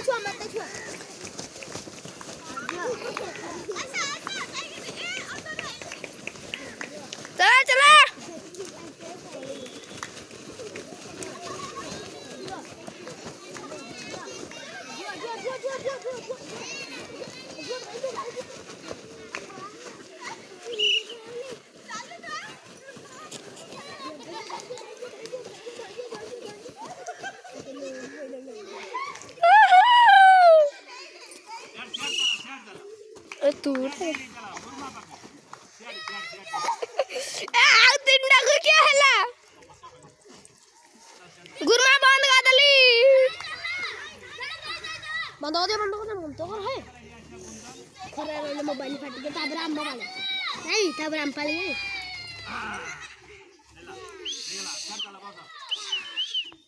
चला तू क्या हला गुरमा बंद कर दली बंद हो दे मन तो कर है खरे मोबाइल फट गया तब राम मोबाइल नहीं तब राम पाली